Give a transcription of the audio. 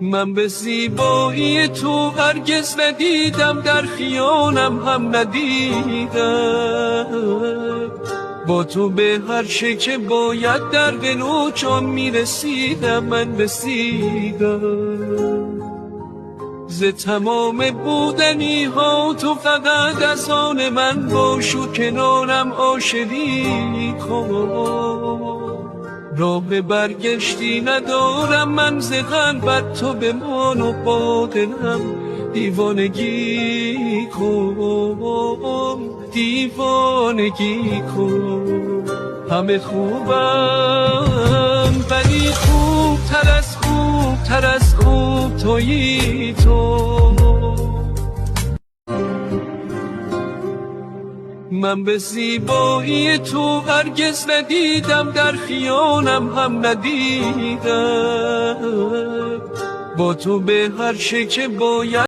من به زیبایی تو هرگز ندیدم، در خیالم هم ندیدم. با تو به هر چه که باید در دل و جان میرسیدم، من رسیدم. ز تمام بودنی ها تو فقط از آن من باش و کنارم عاشقی کن. راه برگشتی ندارم من ز قلبت، تو بمان و با دلم دیوانگی کن، دیوانگی کن. همه خوبم ولی خوبتر از خوبتر از خوب تویی تو. من به زیبایی تو هرگز ندیدم، در خیالم هم ندیدم. با تو به هر چه که باید